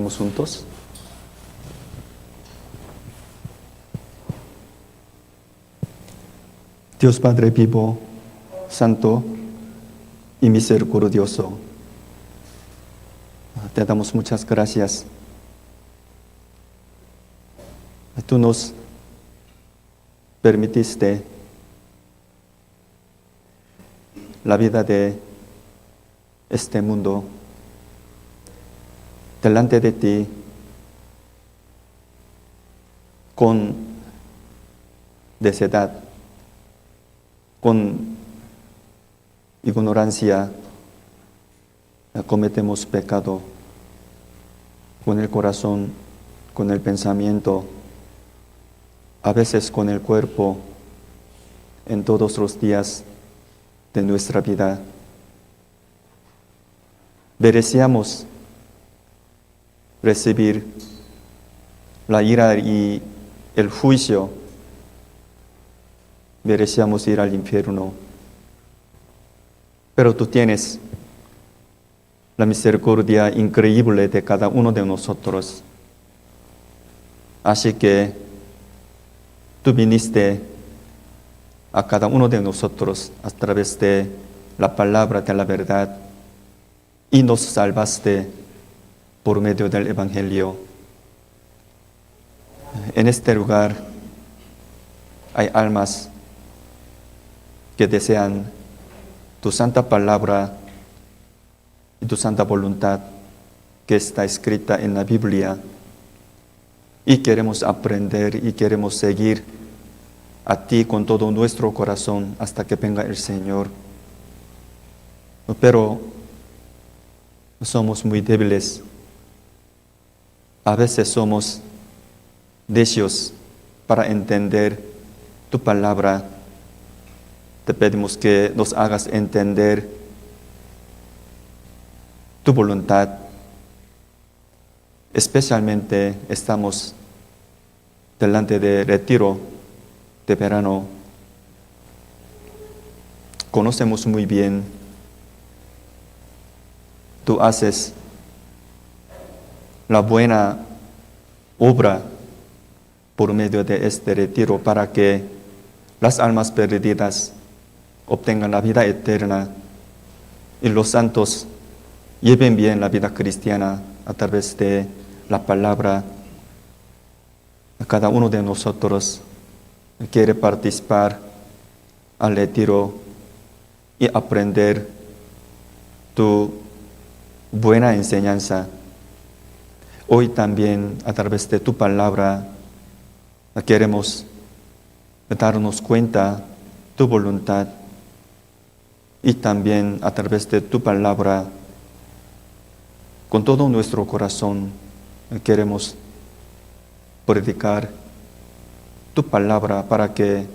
Oramos juntos. Dios Padre vivo, santo y misericordioso, te damos muchas gracias. Tú nos permitiste la vida de este mundo delante de ti con necedad, con ignorancia, cometemos pecado con el corazón, con el pensamiento, a veces con el cuerpo, en todos los días de nuestra vida. Merecíamos recibir la ira y el juicio, merecíamos ir al infierno, pero tú tienes la misericordia increíble de cada uno de nosotros. Así que tú viniste a cada uno de nosotros a través de la palabra de la verdad y nos salvaste por medio del Evangelio. En este lugar hay almas que desean tu santa palabra y tu santa voluntad que está escrita en la Biblia, y queremos aprender y queremos seguir a ti con todo nuestro corazón hasta que venga el Señor. Pero somos muy débiles. A veces somos necios para entender tu palabra. Te pedimos que nos hagas entender tu voluntad. Especialmente estamos delante de retiro de verano. Conocemos muy bien, tú haces la buena obra por medio de este retiro para que las almas perdidas obtengan la vida eterna y los santos lleven bien la vida cristiana a través de la palabra. Cada uno de nosotros quiere participar al retiro y aprender tu buena enseñanza. Hoy también, a través de tu palabra, queremos darnos cuenta tu voluntad, y también a través de tu palabra, con todo nuestro corazón, queremos predicar tu palabra para que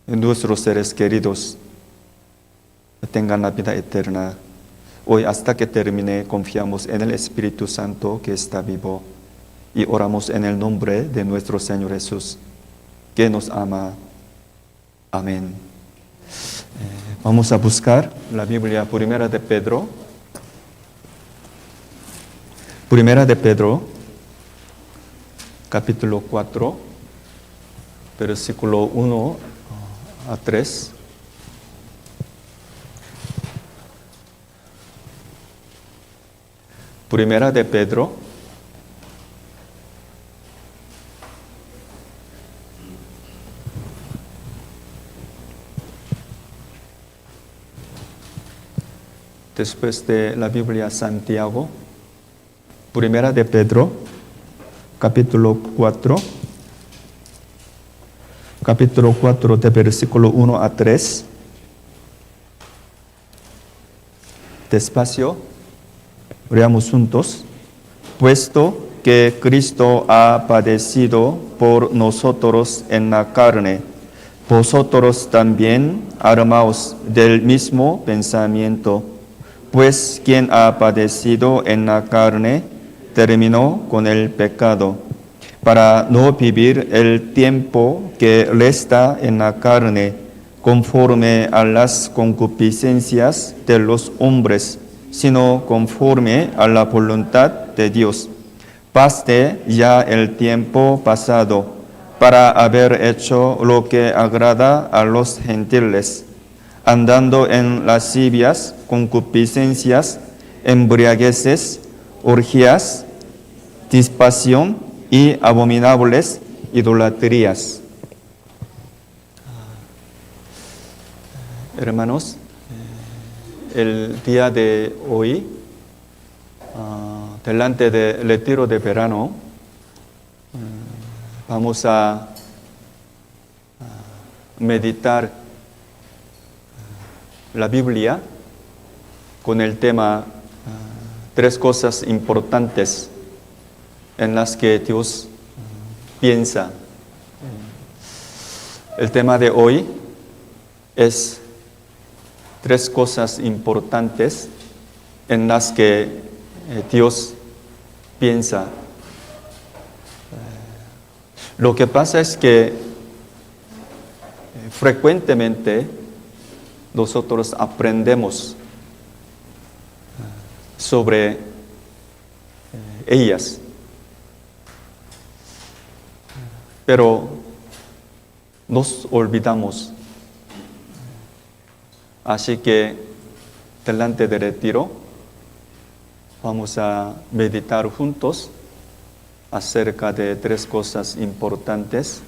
nuestros seres queridos tengan la vida eterna. Hoy, hasta que termine, confiamos en el Espíritu Santo que está vivo y oramos en el nombre de nuestro Señor Jesús, que nos ama. Amén. Vamos a buscar la Biblia, Primera de Pedro. Primera de Pedro, capítulo 4, versículo 1 a 3. Primera de Pedro, después de la Biblia Santiago. Primera de Pedro, capítulo 4, de versículo 1 a 3. Despacio, leamos juntos. Puesto que Cristo ha padecido por nosotros en la carne, vosotros también armaos del mismo pensamiento, pues quien ha padecido en la carne terminó con el pecado, para no vivir el tiempo que resta en la carne conforme a las concupiscencias de los hombres, sino conforme a la voluntad de Dios. Baste ya el tiempo pasado para haber hecho lo que agrada a los gentiles, andando en lascivias, concupiscencias, embriagueces, orgías, dispasión y abominables idolatrías. Hermanos, el día de hoy, delante del retiro de verano, vamos a meditar la Biblia con el tema tres cosas importantes en las que Dios piensa. El tema de hoy es tres cosas importantes en las que Dios piensa. Lo que pasa es que frecuentemente nosotros aprendemos sobre ellas, pero nos olvidamos. Así que delante del retiro vamos a meditar juntos acerca de tres cosas importantes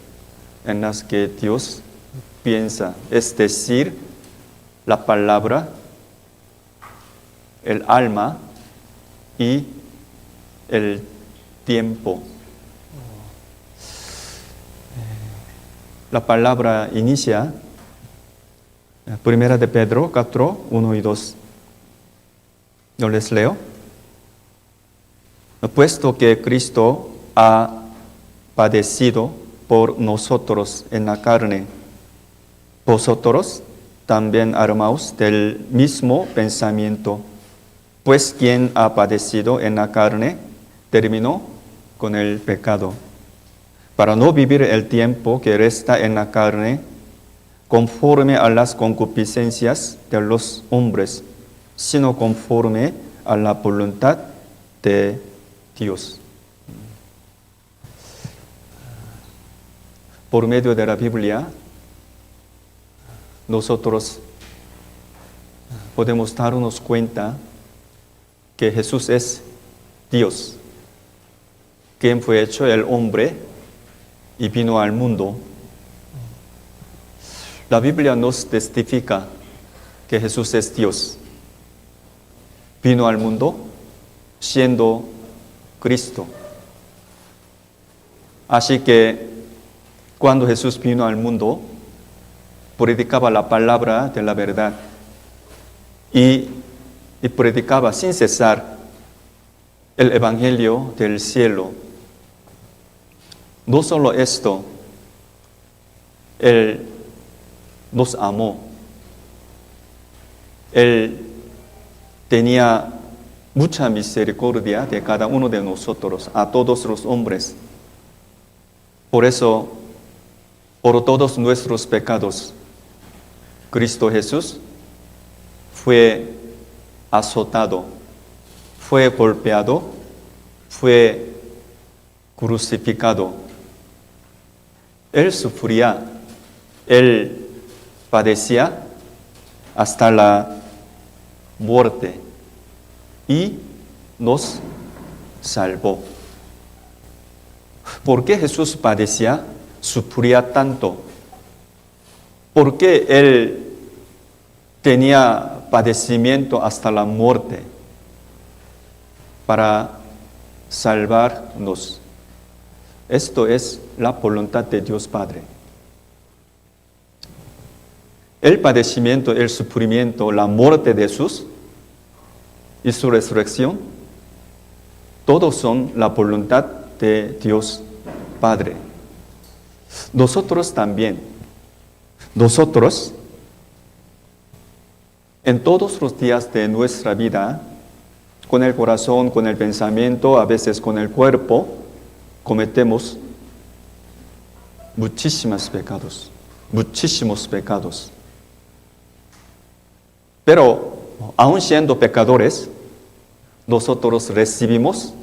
en las que Dios piensa, es decir, la palabra, el alma y el tiempo. La palabra inicia, Primera de Pedro 4, 1 y 2. Yo les leo. Puesto que Cristo ha padecido por nosotros en la carne, vosotros también armaos del mismo pensamiento, pues quien ha padecido en la carne terminó con el pecado, para no vivir el tiempo que resta en la carne conforme a las concupiscencias de los hombres, sino conforme a la voluntad de Dios. Por medio de la Biblia, nosotros podemos darnos cuenta que Jesús es Dios, quien fue hecho el hombre y vino al mundo. La Biblia nos testifica que Jesús es Dios. Vino al mundo siendo Cristo. Así que cuando Jesús vino al mundo, predicaba la palabra de la verdad y predicaba sin cesar el evangelio del cielo. No solo esto, Él nos amó. Él tenía mucha misericordia de cada uno de nosotros, a todos los hombres. Por eso, por todos nuestros pecados, Cristo Jesús fue azotado, fue golpeado, fue crucificado. Él sufría, Él padecía hasta la muerte y nos salvó. ¿Por qué Jesús padecía, sufría tanto? ¿Por qué Él tenía padecimiento hasta la muerte? Para salvarnos. Esto es la voluntad de Dios Padre. El padecimiento, el sufrimiento, la muerte de Jesús y su resurrección, todos son la voluntad de Dios Padre. Nosotros también, nosotros, en todos los días de nuestra vida, con el corazón, con el pensamiento, a veces con el cuerpo, cometemos muchísimos pecados. Pero, aun siendo pecadores, nosotros recibimos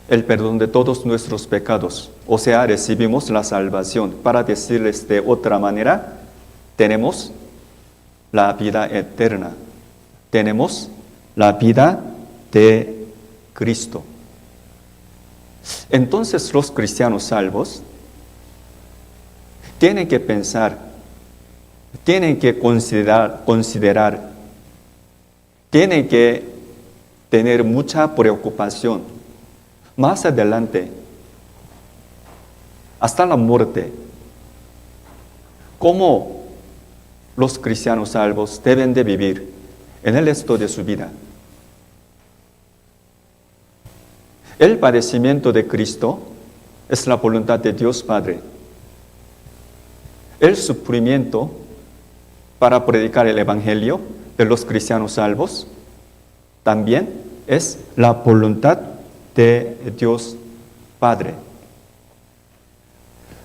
el perdón de todos nuestros pecados. O sea, recibimos la salvación. Para decirles de otra manera, tenemos la vida eterna. Tenemos la vida de Cristo. Entonces los cristianos salvos tienen que pensar, tienen que considerar, tienen que tener mucha preocupación. Más adelante, hasta la muerte, cómo los cristianos salvos deben de vivir en el resto de su vida. El padecimiento de Cristo es la voluntad de Dios Padre. El sufrimiento para predicar el Evangelio de los cristianos salvos también es la voluntad de Dios Padre.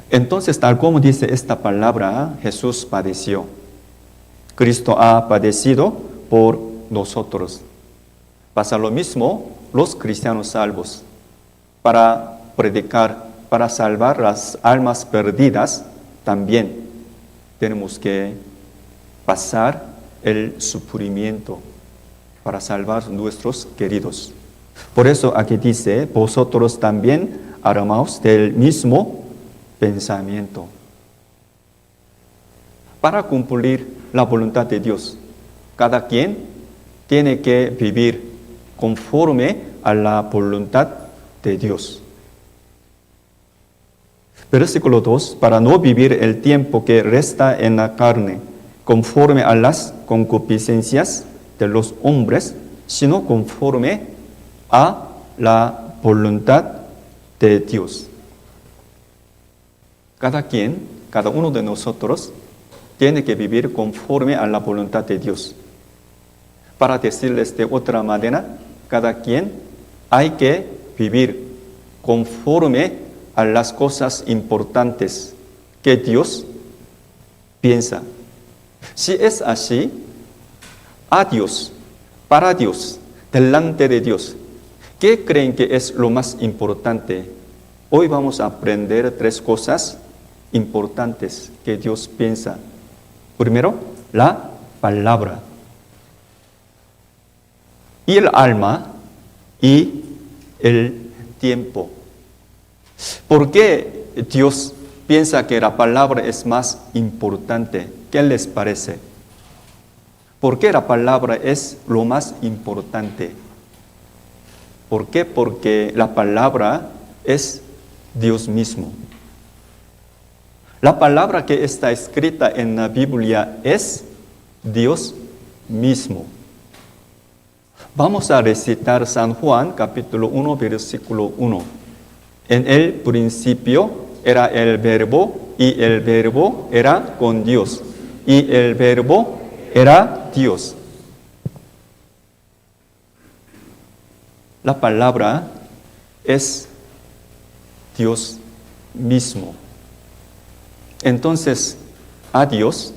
Entonces, tal como dice esta palabra, Jesús padeció. Cristo ha padecido por nosotros. Pasa lo mismo los cristianos salvos. Para predicar, para salvar las almas perdidas, también tenemos que pasar el sufrimiento para salvar a nuestros queridos. Por eso aquí dice, vosotros también armaos del mismo pensamiento. Para cumplir la voluntad de Dios, cada quien tiene que vivir conforme a la voluntad de Dios. Versículo 2, para no vivir el tiempo que resta en la carne, conforme a las concupiscencias de los hombres, sino conforme a la voluntad de Dios. Cada quien, cada uno de nosotros, tiene que vivir conforme a la voluntad de Dios. Para decirles de otra manera, cada quien hay que vivir conforme a las cosas importantes que Dios piensa. Si es así, a Dios, para Dios, delante de Dios, ¿qué creen que es lo más importante? Hoy vamos a aprender 3 cosas importantes que Dios piensa. Primero, la palabra, y el alma, y el tiempo. ¿Por qué Dios piensa que la palabra es más importante? ¿Qué les parece? ¿Por qué la palabra es lo más importante? ¿Por qué? Porque la palabra es Dios mismo. La palabra que está escrita en la Biblia es Dios mismo. Vamos a recitar San Juan, capítulo 1, versículo 1. En el principio era el Verbo, y el Verbo era con Dios, y el Verbo era Dios. La palabra es Dios mismo. Entonces, a Dios,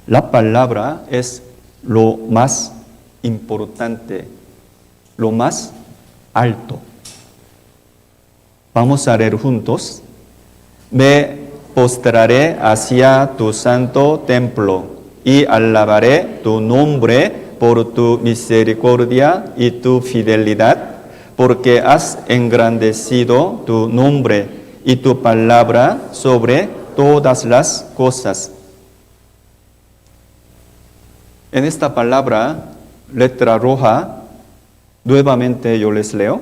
la palabra es lo más importante, lo más alto. Vamos a leer juntos. Me postraré hacia tu santo templo y alabaré tu nombre por tu misericordia y tu fidelidad, porque has engrandecido tu nombre y tu palabra sobre todas las cosas. En esta palabra, letra roja, nuevamente yo les leo.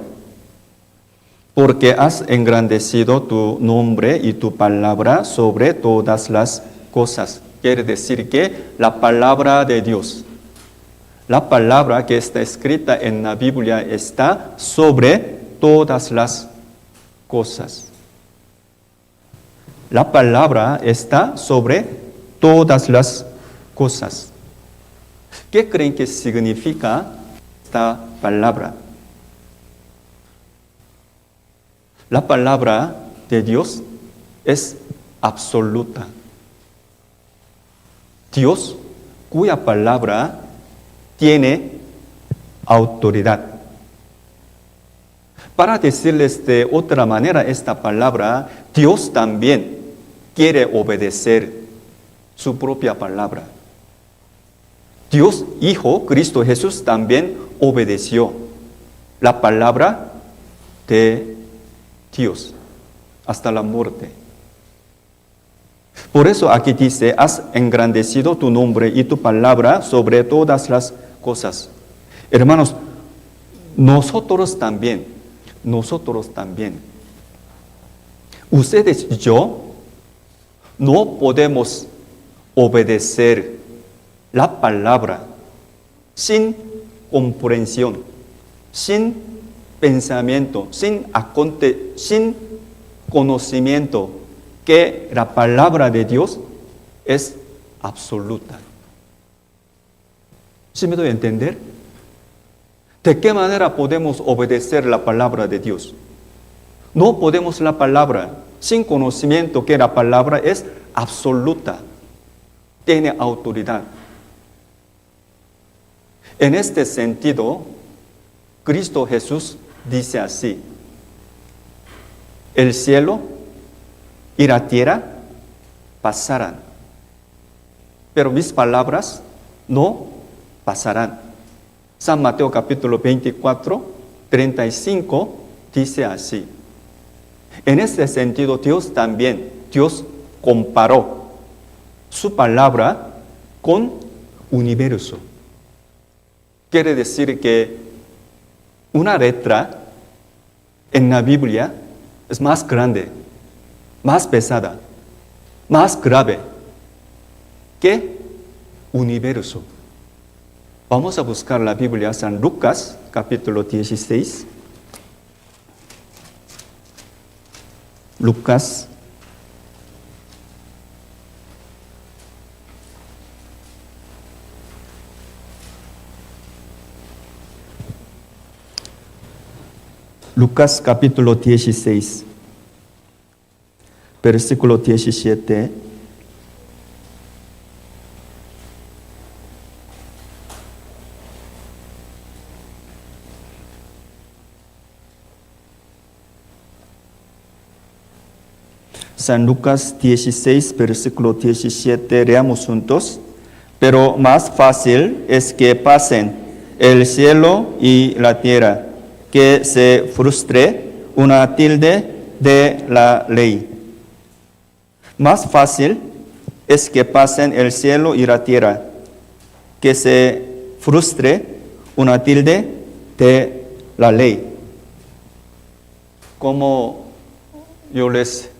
Porque has engrandecido tu nombre y tu palabra sobre todas las cosas. Quiere decir que la palabra de Dios, la palabra que está escrita en la Biblia está sobre todas las cosas. La palabra está sobre todas las cosas. ¿Qué creen que significa esta palabra? La palabra de Dios es absoluta. Dios, cuya palabra tiene autoridad. Para decirles de otra manera esta palabra, Dios también quiere obedecer su propia palabra. Dios Hijo, Cristo Jesús, también obedeció la palabra de Dios hasta la muerte. Por eso aquí dice, has engrandecido tu nombre y tu palabra sobre todas las cosas. Hermanos, nosotros también, ustedes y yo, no podemos obedecer la palabra sin comprensión, sin pensamiento, sin conocimiento que la palabra de Dios es absoluta. ¿Sí me doy a entender? ¿De qué manera podemos obedecer la palabra de Dios? No podemos la palabra sin conocimiento que la palabra es absoluta, tiene autoridad. En este sentido, Cristo Jesús dice así: el cielo y la tierra pasarán, pero mis palabras no pasarán. San Mateo capítulo 24, 35 dice así. En este sentido, Dios comparó su palabra con universo. Quiere decir que una letra en la Biblia es más grande, más pesada, más grave que universo. Vamos a buscar la Biblia, San Lucas, capítulo 16. Lucas, capítulo 16, versículo 17. San Lucas 16, versículo 17, leamos juntos. Pero más fácil es que pasen el cielo y la tierra, que se frustre una tilde de la ley. Más fácil es que pasen el cielo y la tierra, que se frustre una tilde de la ley. Como yo les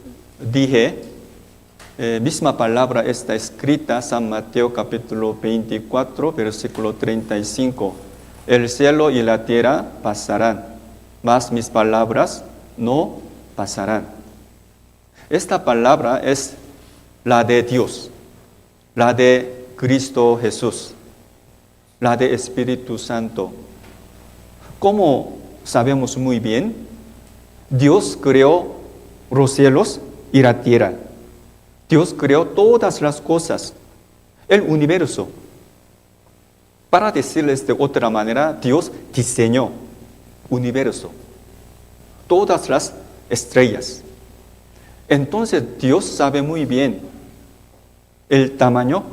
dije, misma palabra está escrita, San Mateo capítulo 24, versículo 35. El cielo y la tierra pasarán, mas mis palabras no pasarán. Esta palabra es la de Dios, la de Cristo Jesús, la de Espíritu Santo. Como sabemos muy bien, Dios creó los cielos y la tierra. Dios creó todas las cosas, el universo. Para decirles de otra manera, Dios diseñó universo, todas las estrellas. Entonces Dios sabe muy bien el tamaño,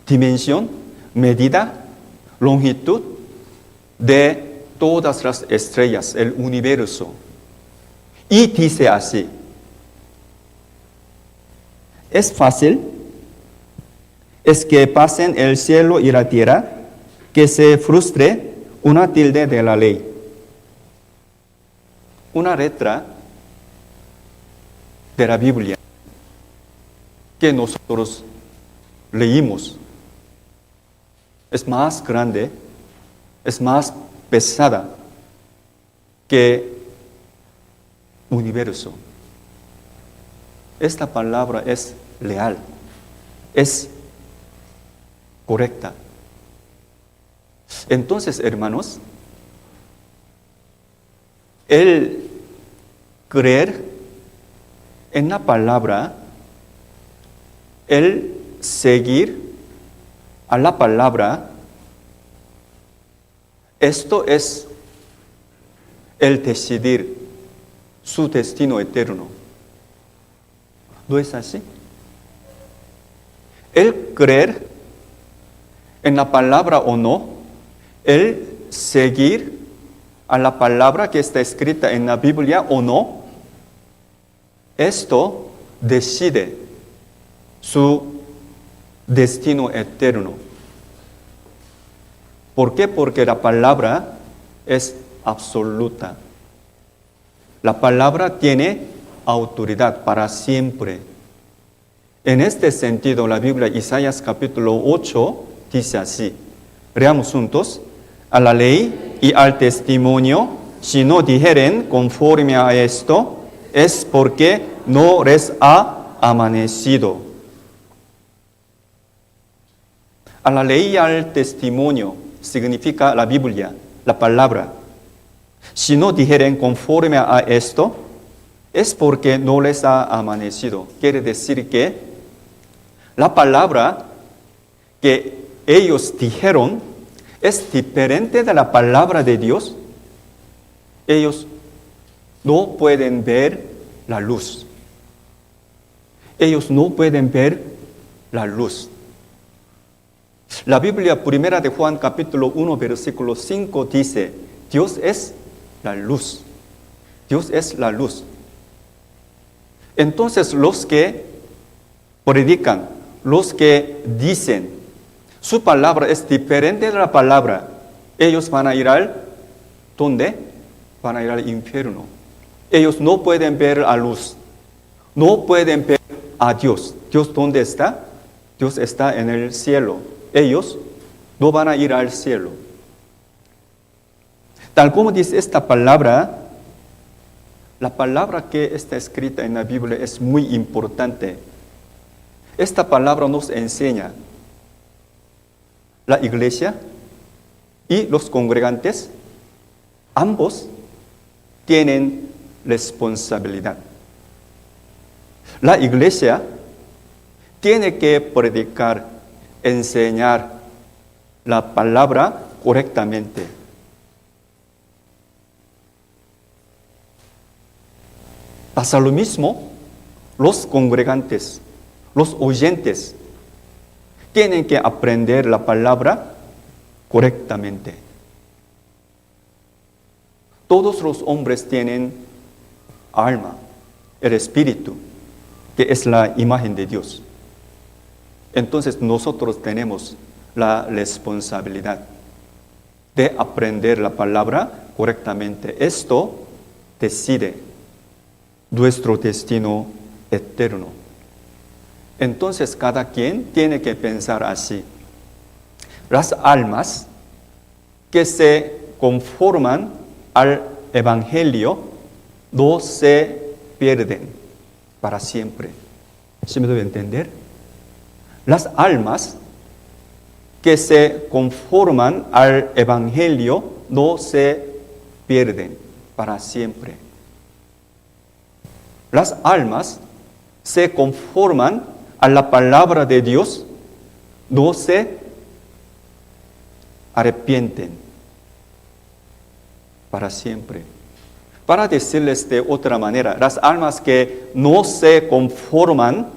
dimensión, medida, longitud de todas las estrellas, el universo. Y dice así: es fácil, es que pasen el cielo y la tierra, que se frustre una tilde de la ley. Una letra de la Biblia que nosotros leímos es más grande, es más pesada que universo. Esta palabra es leal, es correcta. Entonces, hermanos, el creer en la palabra, el seguir a la palabra, esto es el decidir su destino eterno. ¿No es así? El creer en la palabra o no, el seguir a la palabra que está escrita en la Biblia o no, esto decide su destino eterno. ¿Por qué? Porque la palabra es absoluta. La palabra tiene autoridad para siempre. En este sentido, la Biblia, Isaías capítulo 8, dice así. Leamos juntos. A la ley y al testimonio, si no dijeren conforme a esto, es porque no les ha amanecido. A la ley y al testimonio significa la Biblia, la palabra. Si no dijeren conforme a esto, es porque no les ha amanecido. Quiere decir que la palabra que ellos dijeron es diferente de la palabra de Dios. Ellos no pueden ver la luz. Ellos no pueden ver la luz. La Biblia primera de Juan capítulo 1 versículo 5 dice, Dios es la luz. Dios es la luz. Entonces los que predican, los que dicen, su palabra es diferente de la palabra, ellos van a ir ¿dónde? Van a ir al infierno. Ellos no pueden ver a luz. No pueden ver a Dios. ¿Dios dónde está? Dios está en el cielo. Ellos no van a ir al cielo. Tal como dice esta palabra, la palabra que está escrita en la Biblia es muy importante. Esta palabra nos enseña la iglesia y los congregantes, ambos tienen responsabilidad. La iglesia tiene que predicar, enseñar la palabra correctamente. Pasa lo mismo, los congregantes, los oyentes, tienen que aprender la palabra correctamente. Todos los hombres tienen alma, el espíritu, que es la imagen de Dios. Entonces nosotros tenemos la responsabilidad de aprender la palabra correctamente. Esto decide nuestro destino eterno. Entonces cada quien tiene que pensar así. Las almas que se conforman al Evangelio no se pierden para siempre. ¿Sí me debe entender? Las almas que se conforman al Evangelio no se pierden para siempre. Las almas se conforman a la palabra de Dios, no se arrepienten para siempre. Para decirles de otra manera, las almas que no se conforman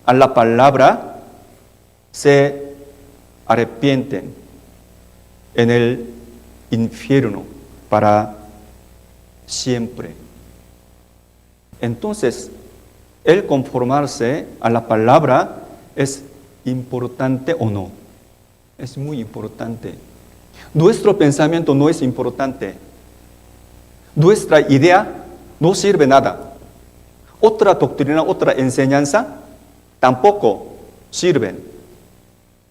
a la palabra se arrepienten en el infierno para siempre. Entonces, el conformarse a la palabra es importante o no. Es muy importante. Nuestro pensamiento no es importante. Nuestra idea no sirve nada. Otra doctrina, otra enseñanza tampoco sirven.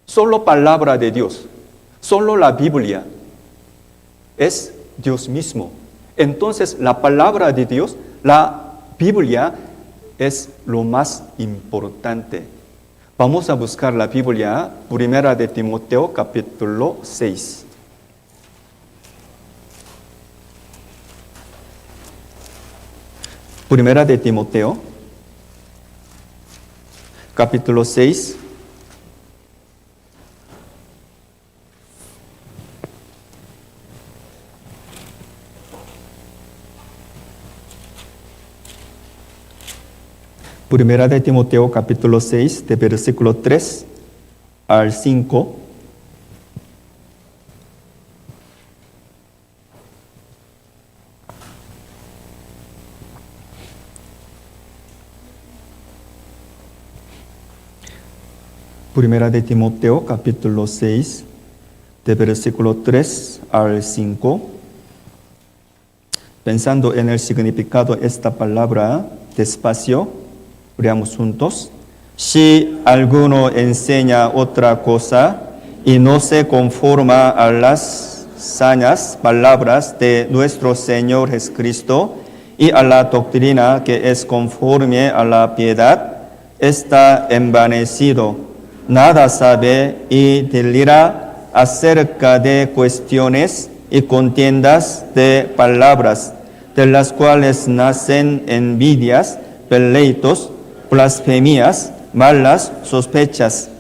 Solo palabra de Dios, solo la Biblia es Dios mismo. Entonces la palabra de Dios, la Biblia es lo más importante. Vamos a buscar la Biblia, Primera de Timoteo, capítulo 6. Primera de Timoteo, capítulo 6. Primera de Timoteo capítulo 6, de versículo 3 al 5. Primera de Timoteo capítulo 6, de versículo 3 al 5. Pensando en el significado de esta palabra, despacio, leamos juntos. Si alguno enseña otra cosa y no se conforma a las sanas palabras de nuestro Señor Jesucristo y a la doctrina que es conforme a la piedad, está envanecido. Nada sabe y delira acerca de cuestiones y contiendas de palabras, de las cuales nacen envidias, pleitos, blasfemias, malas sospechas,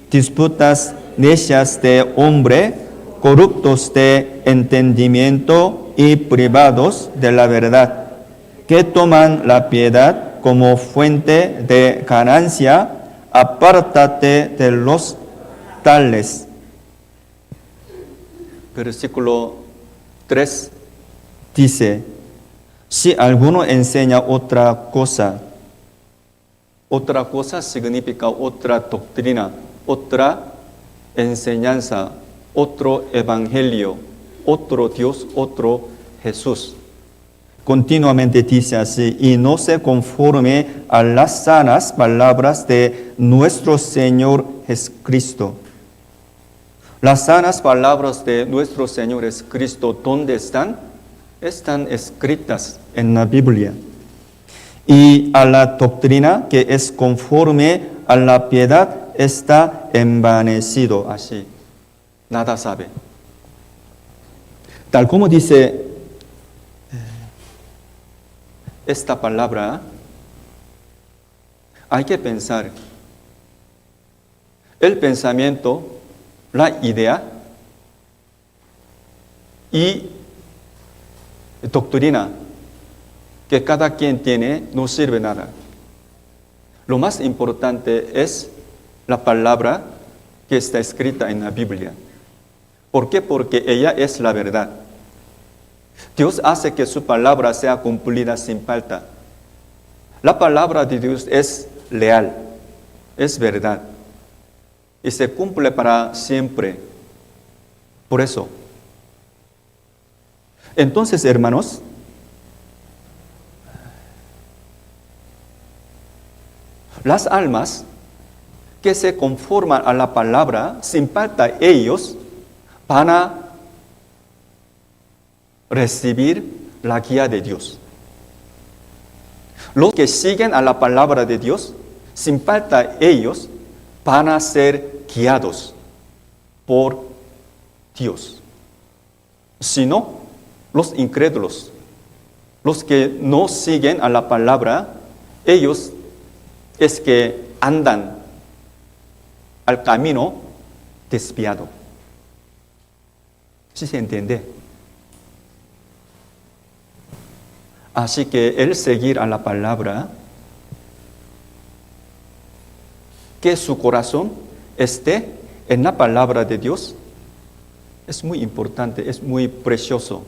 disputas necias de hombre, corruptos de entendimiento y privados de la verdad, que toman la piedad como fuente de ganancia. Apártate de los tales. Versículo 3 dice, si alguno enseña otra cosa significa otra doctrina, otra enseñanza, otro evangelio, otro Dios, otro Jesús. Continuamente dice así, y no se conforme a las sanas palabras de nuestro Señor Jesucristo. Las sanas palabras de nuestro Señor Jesucristo, ¿dónde están? Están escritas en la Biblia. Y a la doctrina que es conforme a la piedad está envanecido, así. Nada sabe. Tal como dice esta palabra, hay que pensar. El pensamiento, la idea y doctrina que cada quien tiene no sirve nada. Lo más importante es la palabra que está escrita en la Biblia. ¿Por qué? Porque ella es la verdad. Dios hace que su palabra sea cumplida sin falta. La palabra de Dios es leal, es verdad y se cumple para siempre. Por eso. Entonces, hermanos, las almas que se conforman a la palabra, sin falta ellos van a recibir la guía de Dios. Los que siguen a la palabra de Dios, sin falta ellos van a ser guiados por Dios. Si no, los incrédulos, los que no siguen a la palabra, ellos es que andan al camino desviado. ¿Sí se entiende? Así que el seguir a la palabra, que su corazón esté en la palabra de Dios, es muy importante, es muy precioso.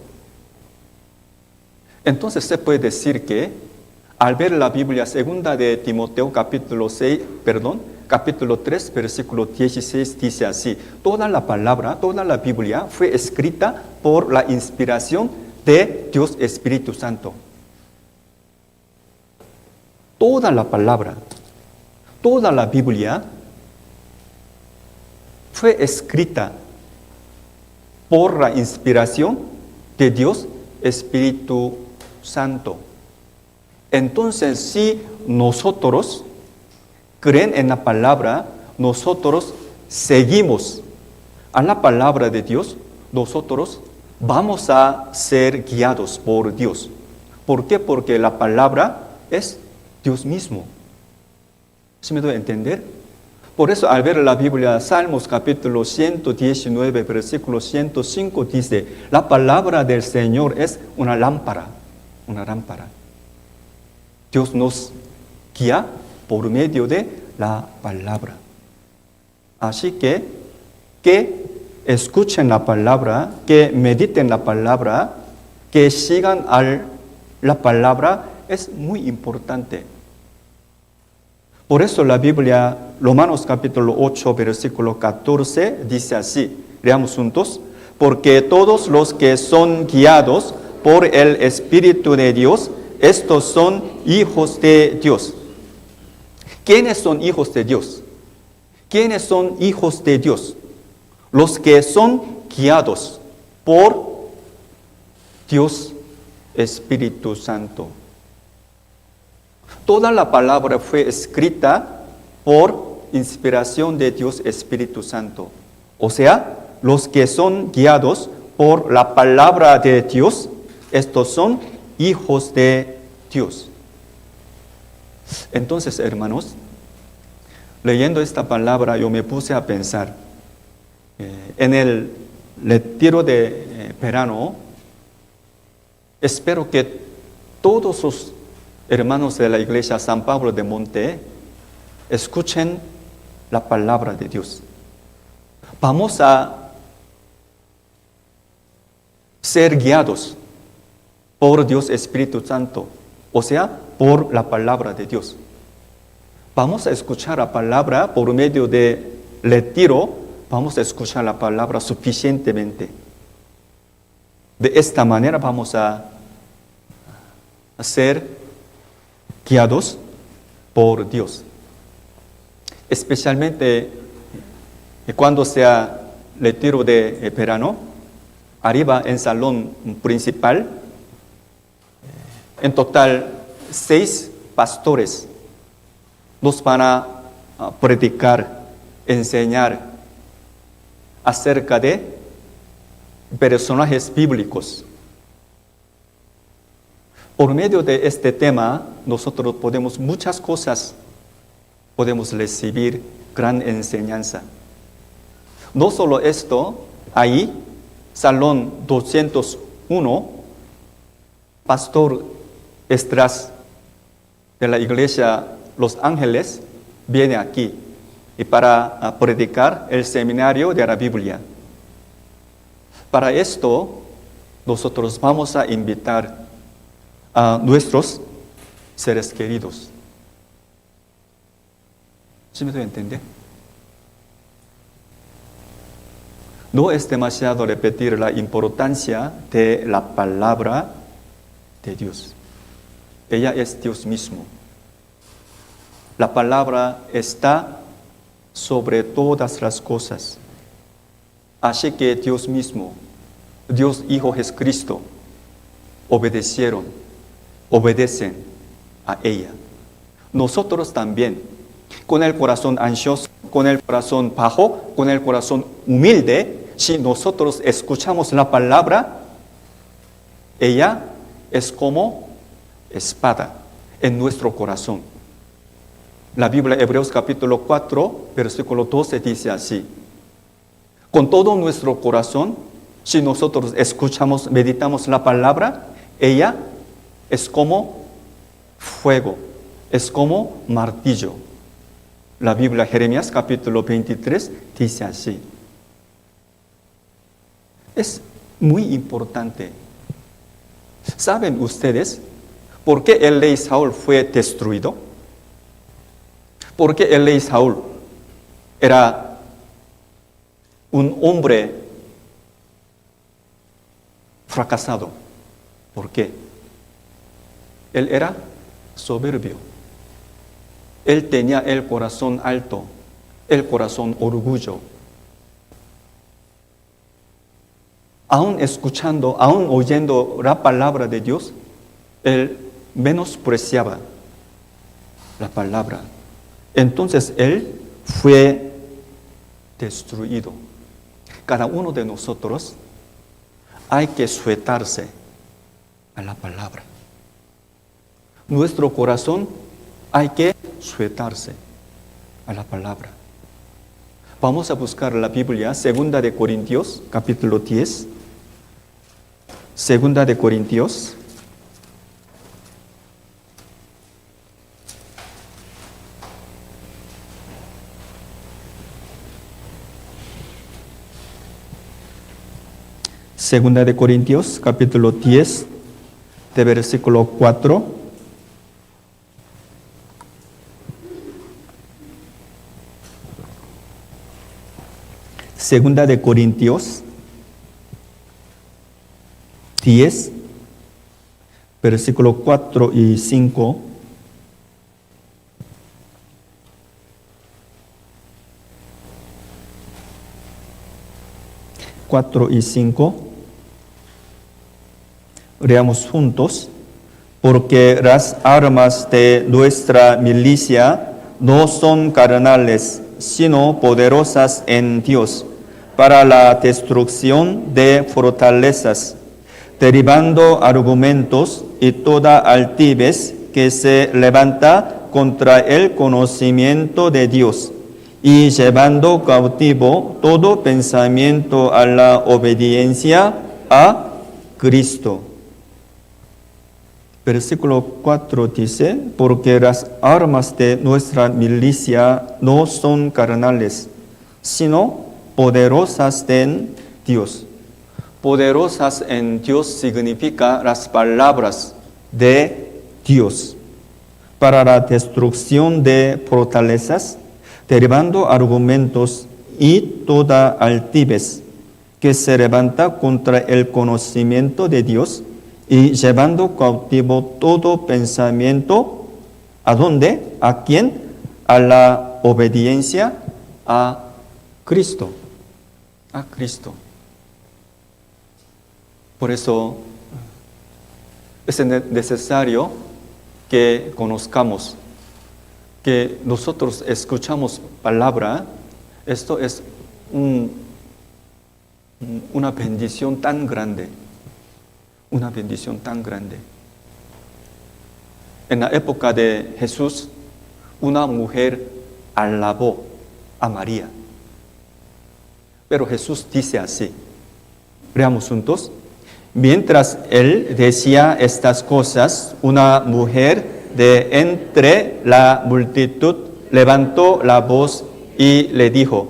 Entonces se puede decir que al ver la Biblia, segunda de Timoteo capítulo 3, versículo 16, dice así: toda la palabra, toda la Biblia fue escrita por la inspiración de Dios Espíritu Santo. Toda la palabra, toda la Biblia fue escrita por la inspiración de Dios Espíritu Santo. Entonces, si nosotros creen en la palabra, nosotros seguimos a la palabra de Dios, nosotros vamos a ser guiados por Dios. ¿Por qué? Porque la palabra es Dios mismo. ¿Sí me doy a entender? Por eso al ver la Biblia, Salmos capítulo 119, versículo 105 dice: la palabra del Señor es una lámpara, una lámpara. Dios nos guía por medio de la palabra. Así que escuchen la palabra, que mediten la palabra, que sigan la palabra, es muy importante. Por eso la Biblia, Romanos capítulo 8, versículo 14, dice así, leamos juntos, porque todos los que son guiados por el Espíritu de Dios, estos son hijos de Dios. ¿Quiénes son hijos de Dios? ¿Quiénes son hijos de Dios? Los que son guiados por Dios Espíritu Santo. Toda la palabra fue escrita por inspiración de Dios Espíritu Santo. O sea, los que son guiados por la palabra de Dios, estos son hijos de Dios. Entonces, hermanos, leyendo esta palabra yo me puse a pensar, en el retiro de verano, espero que todos los hermanos de la iglesia San Pablo de Monte escuchen la palabra de Dios. Vamos a ser guiados por Dios Espíritu Santo, o sea, por la palabra de Dios. Vamos a escuchar la palabra por medio de retiro, vamos a escuchar la palabra suficientemente. De esta manera vamos a ser guiados por Dios. Especialmente cuando sea retiro de verano, arriba en salón principal, en total 6 pastores nos van a predicar, enseñar acerca de personajes bíblicos. Por medio de este tema, nosotros podemos muchas cosas, podemos recibir gran enseñanza. No solo esto, ahí, Salón 201, Pastor Estras de la Iglesia Los Ángeles viene aquí y para predicar el seminario de la Biblia. Para esto, nosotros vamos a invitar a nuestros seres queridos. ¿Sí me doy a entender? No es demasiado repetir la importancia de la palabra de Dios. Ella es Dios mismo. La palabra está sobre todas las cosas. Así que Dios mismo, Dios Hijo Jesucristo, obedecen a ella. Nosotros también, con el corazón ansioso, con el corazón bajo, con el corazón humilde, si nosotros escuchamos la palabra, ella es como espada en nuestro corazón. La Biblia, Hebreos capítulo 4, versículo 12 dice así: con todo nuestro corazón, si nosotros escuchamos, meditamos la palabra, ella es como fuego, es como martillo. La Biblia, Jeremías capítulo 23, dice así. Es muy importante. ¿Saben ustedes por qué el rey Saúl fue destruido? Porque el rey Saúl era un hombre fracasado. ¿Por qué? Él era soberbio. Él tenía el corazón alto, el corazón orgullo. Aún escuchando, aún oyendo la palabra de Dios, él menospreciaba la palabra. Entonces él fue destruido. Cada uno de nosotros hay que sujetarse a la palabra. Nuestro corazón hay que sujetarse a la palabra. Vamos a buscar la Biblia, 2 de Corintios, capítulo 10. 2 de Corintios, Segunda de Corintios, capítulo 10, de versículo 4. Segunda de Corintios 10, versículo 4 y 5. Y 5. Leamos juntos. Porque las armas de nuestra milicia no son carnales, sino poderosas en Dios, para la destrucción de fortalezas, derribando argumentos y toda altivez que se levanta contra el conocimiento de Dios, y llevando cautivo todo pensamiento a la obediencia a Cristo. Versículo 4 dice, porque las armas de nuestra milicia no son carnales, sino poderosas en Dios. Poderosas en Dios significa las palabras de Dios para la destrucción de fortalezas, derribando argumentos y toda altivez que se levanta contra el conocimiento de Dios, y llevando cautivo todo pensamiento, ¿a dónde? ¿A quién? A la obediencia a Cristo. A Cristo. Por eso es necesario que conozcamos, que nosotros escuchamos palabra. Esto es una bendición tan grande. Una bendición tan grande. En la época de Jesús, una mujer alabó a María. Pero Jesús dice así. Leamos juntos. Mientras él decía estas cosas, una mujer de entre la multitud levantó la voz y le dijo: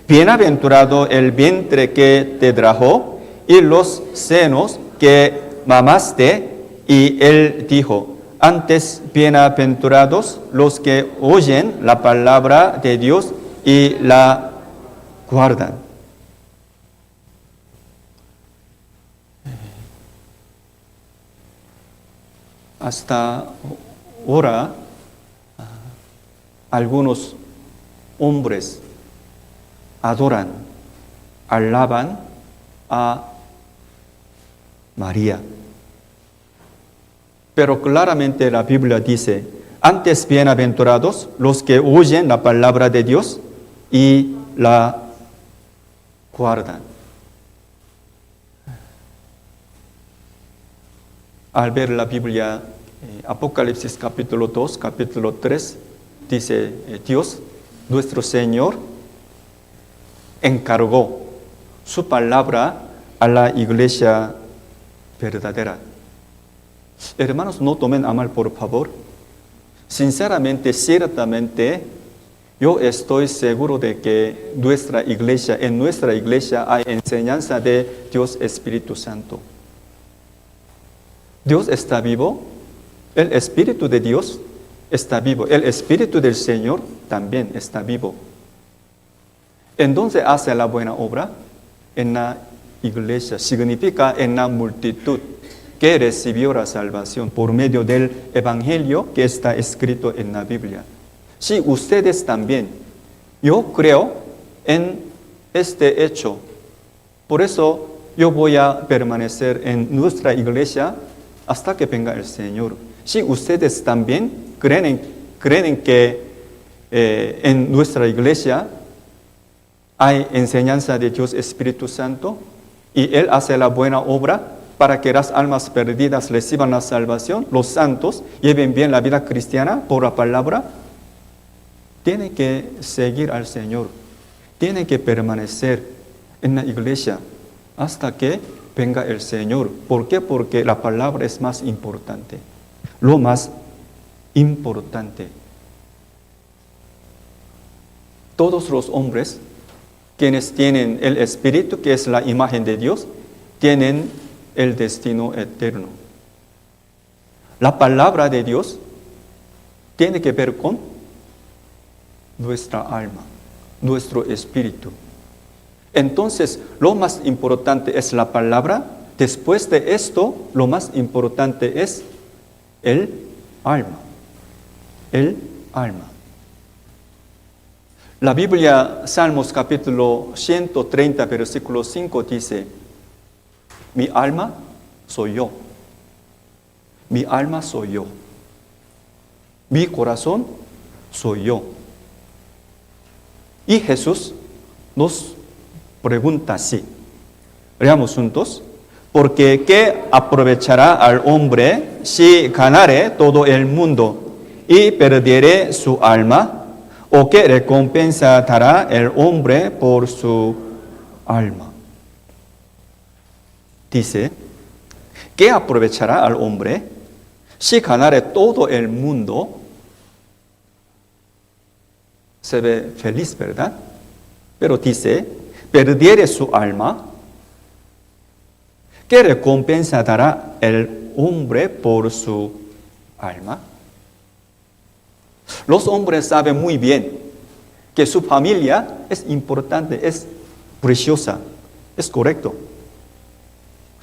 Bienaventurado el vientre que te trajo y los senos que mamaste. Y él dijo: antes bienaventurados los que oyen la palabra de Dios y la guardan. Hasta ahora, algunos hombres adoran, alaban a María. Pero claramente la Biblia dice: antes bienaventurados los que oyen la palabra de Dios y la guardan. Al ver la Biblia, Apocalipsis capítulo 2, capítulo 3, dice Dios, nuestro Señor, encargó su palabra a la iglesia verdadera. Hermanos, no tomen a mal, por favor. Sinceramente, ciertamente, yo estoy seguro de que en nuestra iglesia hay enseñanza de Dios Espíritu Santo. Dios está vivo, el Espíritu de Dios está vivo, el Espíritu del Señor también está vivo. Entonces hace la buena obra en la iglesia, significa en la multitud que recibió la salvación por medio del Evangelio que está escrito en la Biblia. Si ustedes también, yo creo en este hecho, por eso yo voy a permanecer en nuestra iglesia hasta que venga el Señor. Si ustedes también creen que en nuestra iglesia hay enseñanza de Dios Espíritu Santo y Él hace la buena obra para que las almas perdidas reciban la salvación, los santos lleven bien la vida cristiana por la palabra, tienen que seguir al Señor, tienen que permanecer en la iglesia hasta que venga el Señor. ¿Por qué? Porque la palabra es más importante, lo más importante. Todos los hombres quienes tienen el Espíritu, que es la imagen de Dios, tienen el destino eterno. La palabra de Dios tiene que ver con nuestra alma, nuestro espíritu. Entonces, lo más importante es la palabra. Después de esto, lo más importante es el alma. El alma. La Biblia, Salmos capítulo 130, versículo 5 dice, mi alma soy yo. Mi alma soy yo. Mi corazón soy yo. Y Jesús nos pregunta así. Leamos juntos. Porque ¿qué aprovechará al hombre si ganare todo el mundo y perdiere su alma? ¿O qué recompensa dará el hombre por su alma? Dice, ¿qué aprovechará al hombre si ganare todo el mundo? Se ve feliz, ¿verdad? Pero dice, perdiere su alma. ¿Qué recompensa dará el hombre por su alma? Los hombres saben muy bien que su familia es importante, es preciosa, es correcto.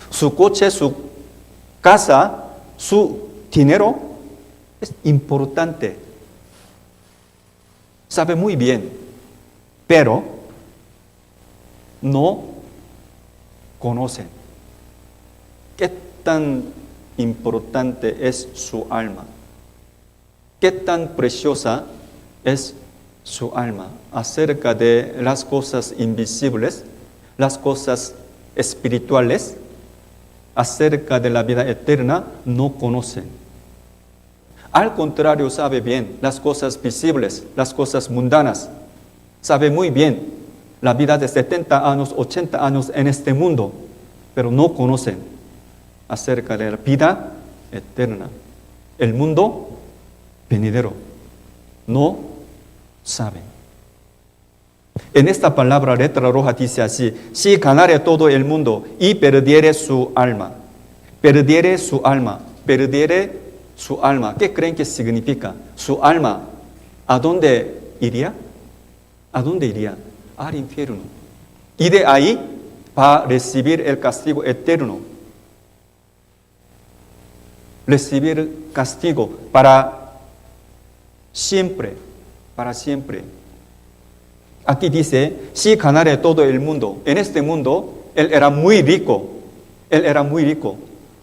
Su coche, su casa, su dinero es importante. Sabe muy bien, pero no conocen qué tan importante es su alma. ¿Qué tan preciosa es su alma? Acerca de las cosas invisibles, las cosas espirituales, acerca de la vida eterna, no conocen. Al contrario, sabe bien las cosas visibles, las cosas mundanas. Sabe muy bien la vida de 70 años, 80 años en este mundo, pero no conocen acerca de la vida eterna. El mundo venidero. No saben. En esta palabra, letra roja, dice así, si ganare todo el mundo y perdiere su alma. Perdiere su alma. Perdiere su alma. ¿Qué creen que significa? Su alma, ¿a dónde iría? ¿A dónde iría? Al infierno. Y de ahí va a recibir el castigo eterno. Recibir castigo para siempre, para siempre. Aquí dice, si ganare todo el mundo. En este mundo, él era muy rico. Él era muy rico.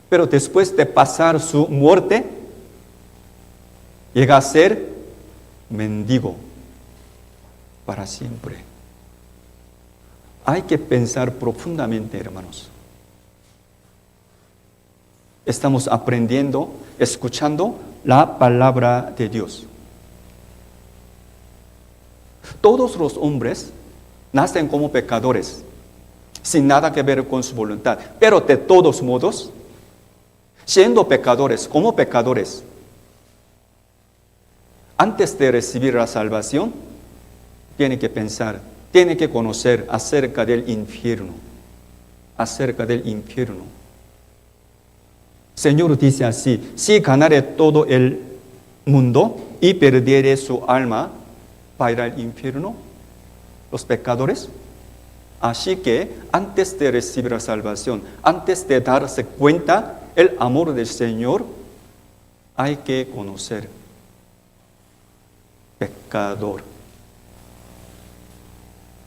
Pero después de pasar su muerte, llega a ser mendigo para siempre. Hay que pensar profundamente, hermanos. Estamos aprendiendo, escuchando la palabra de Dios. Todos los hombres nacen como pecadores, sin nada que ver con su voluntad. Pero de todos modos, siendo pecadores, como pecadores, antes de recibir la salvación, tiene que pensar, tiene que conocer acerca del infierno. Acerca del infierno. Señor dice así, si ganare todo el mundo y perdiere su alma, ¿va a ir al infierno los pecadores? Así que antes de recibir la salvación, antes de darse cuenta el amor del Señor, hay que conocer pecador,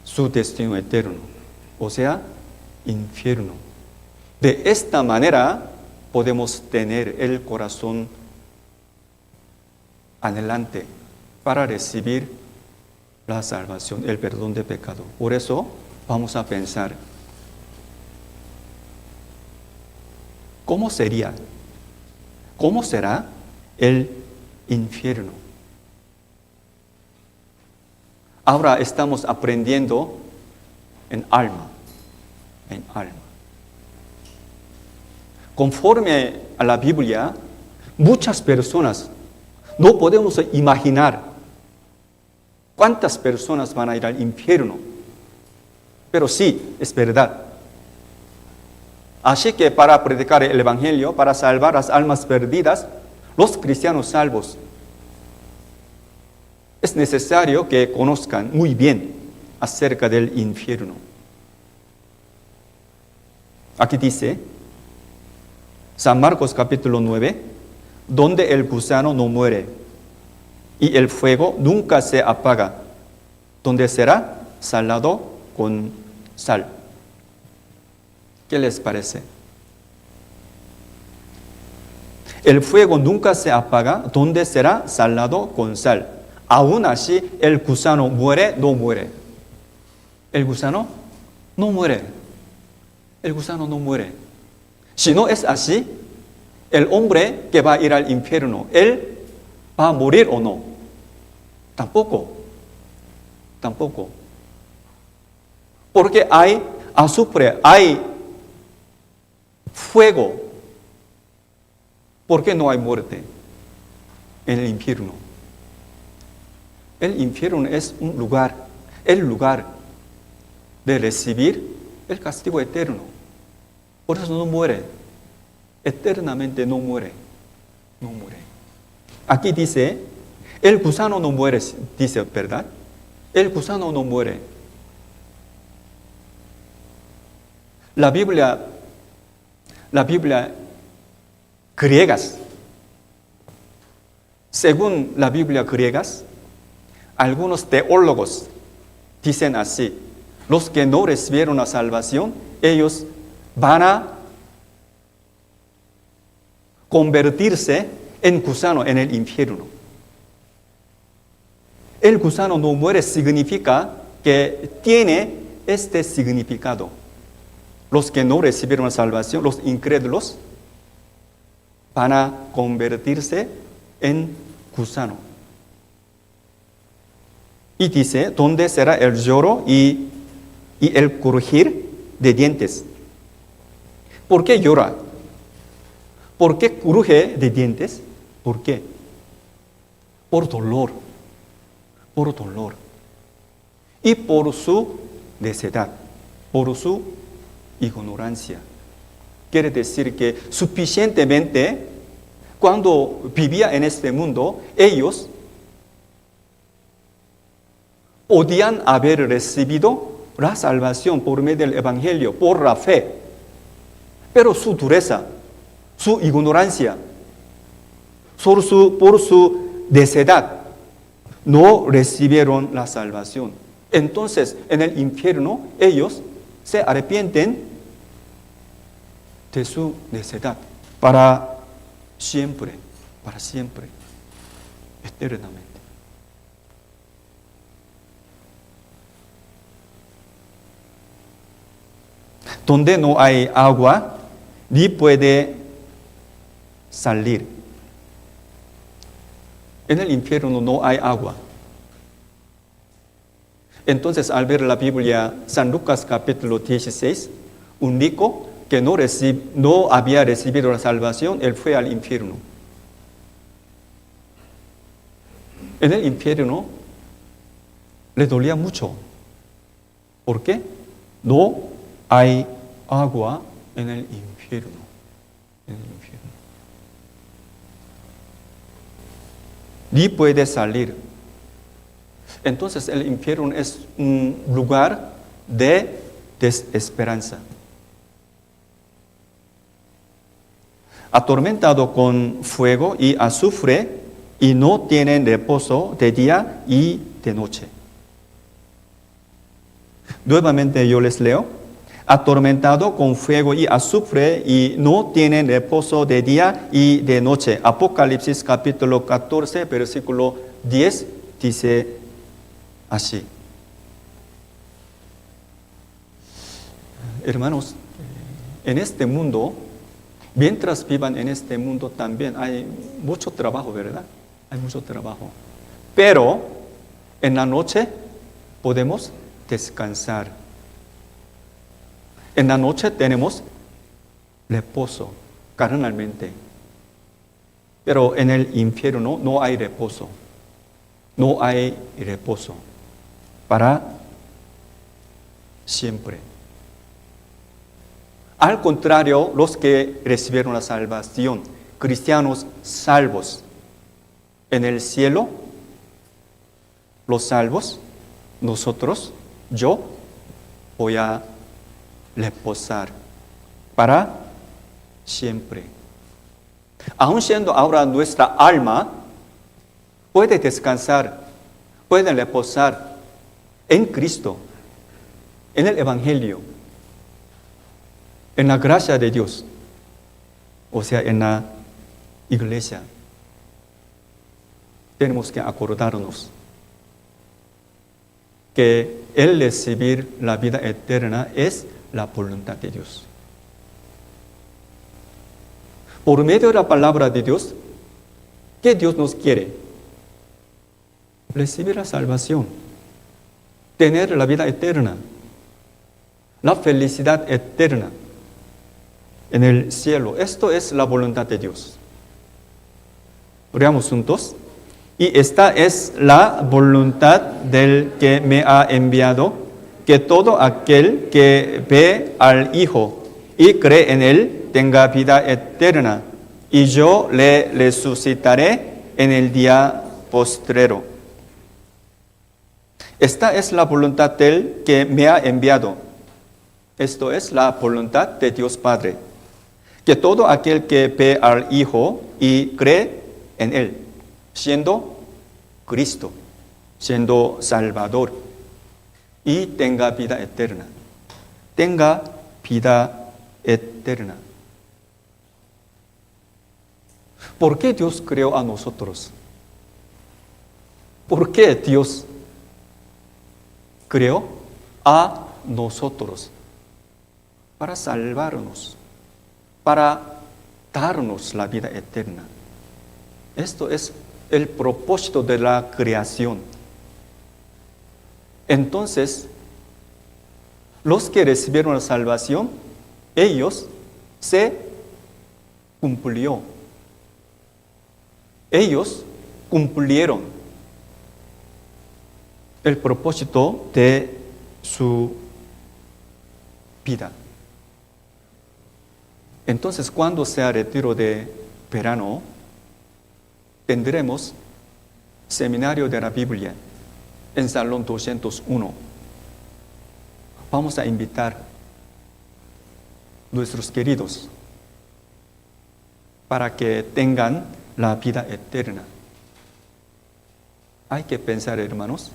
su destino eterno, o sea, infierno. De esta manera podemos tener el corazón anhelante para recibir la salvación, el perdón de pecado. Por eso vamos a pensar, ¿cómo sería? ¿Cómo será el infierno? Ahora estamos aprendiendo en alma, en alma. Conforme a la Biblia, muchas personas, no podemos imaginar cuántas personas van a ir al infierno. Pero sí, es verdad. Así que para predicar el Evangelio, para salvar las almas perdidas, los cristianos salvos, es necesario que conozcan muy bien acerca del infierno. Aquí dice, San Marcos capítulo 9, donde el gusano no muere y el fuego nunca se apaga, donde será salado con sal. ¿Qué les parece? El fuego nunca se apaga, donde será salado con sal. Aún así, el gusano muere, no muere. El gusano no muere. El gusano no muere. Si no es así, el hombre que va a ir al infierno, ¿él va a morir o no? Tampoco. Tampoco. Porque hay azufre, hay fuego. ¿Por qué no hay muerte en el infierno? El infierno es un lugar, el lugar de recibir el castigo eterno. Por eso no muere. Eternamente no muere. No muere. Aquí dice, el gusano no muere, dice, ¿verdad? El gusano no muere. La Biblia griegas, según la Biblia griegas, algunos teólogos dicen así, los que no recibieron la salvación, ellos van a convertirse en gusano en el infierno. El gusano no muere significa que tiene este significado. Los que no recibieron la salvación, los incrédulos, van a convertirse en gusano. Y dice, ¿dónde será el lloro y el crujir de dientes? ¿Por qué llora? ¿Por qué cruje de dientes? ¿Por qué? Por dolor. Por dolor. Y por su necedad. Por su ignorancia. Quiere decir que suficientemente, cuando vivía en este mundo, ellos podían haber recibido la salvación por medio del Evangelio, por la fe. Pero su dureza, su ignorancia, por su necedad, no recibieron la salvación. Entonces, en el infierno, ellos se arrepienten de su necedad para siempre, eternamente. Donde no hay agua, ni puede salir. En el infierno no hay agua. Entonces, al ver la Biblia, San Lucas capítulo 16, un rico que no había recibido la salvación, él fue al infierno. En el infierno le dolía mucho. ¿Por qué? No hay agua en el infierno. Ni puede salir. Entonces el infierno es un lugar de desesperanza. Atormentado con fuego y azufre, y no tienen reposo de día y de noche. Nuevamente yo les leo. Atormentado con fuego y azufre, y no tienen reposo de día y de noche. Apocalipsis capítulo 14, versículo 10, dice así. Hermanos, en este mundo, mientras vivan en este mundo también hay mucho trabajo, ¿verdad? Hay mucho trabajo. Pero en la noche podemos descansar. En la noche tenemos reposo carnalmente. Pero en el infierno no hay reposo. No hay reposo para siempre. Al contrario, los que recibieron la salvación, cristianos salvos en el cielo, los salvos, nosotros, yo, voy a reposar para siempre. Aun siendo ahora nuestra alma, puede descansar, puede reposar en Cristo, en el Evangelio, en la gracia de Dios, o sea, en la iglesia. Tenemos que acordarnos que el recibir la vida eterna es la voluntad de Dios. Por medio de la palabra de Dios, ¿qué Dios nos quiere? Recibir la salvación, tener la vida eterna, la felicidad eterna en el cielo. Esto es la voluntad de Dios. Oremos juntos. Y esta es la voluntad del que me ha enviado, que todo aquel que ve al Hijo y cree en Él tenga vida eterna, y yo le resucitaré en el día postrero. Esta es la voluntad del que me ha enviado. Esto es la voluntad de Dios Padre, que todo aquel que ve al Hijo y cree en Él, siendo Cristo, siendo Salvador, y tenga vida eterna. Tenga vida eterna. ¿Por qué Dios creó a nosotros? ¿Por qué Dios creó a nosotros? Para salvarnos, para darnos la vida eterna. Esto es el propósito de la creación. Entonces, los que recibieron la salvación, ellos se cumplió. Ellos cumplieron el propósito de su vida. Entonces, cuando sea retiro de verano, tendremos seminario de la Biblia en Salón 201. Vamos a invitar a nuestros queridos para que tengan la vida eterna. Hay que pensar, hermanos,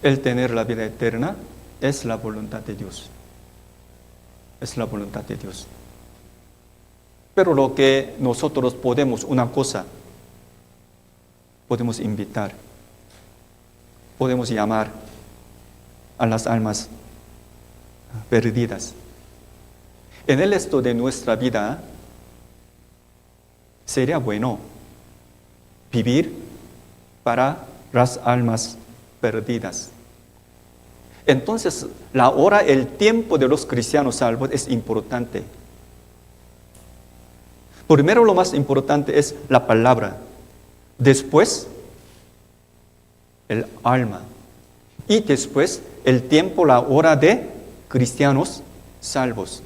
el tener la vida eterna es la voluntad de Dios. Es la voluntad de Dios. Pero lo que nosotros podemos, una cosa, podemos invitar, podemos llamar a las almas perdidas. En el resto de nuestra vida, sería bueno vivir para las almas perdidas. Entonces, la hora, el tiempo de los cristianos salvos es importante. Primero, lo más importante es la palabra. Después, el alma. Y después, el tiempo, la hora de cristianos salvos.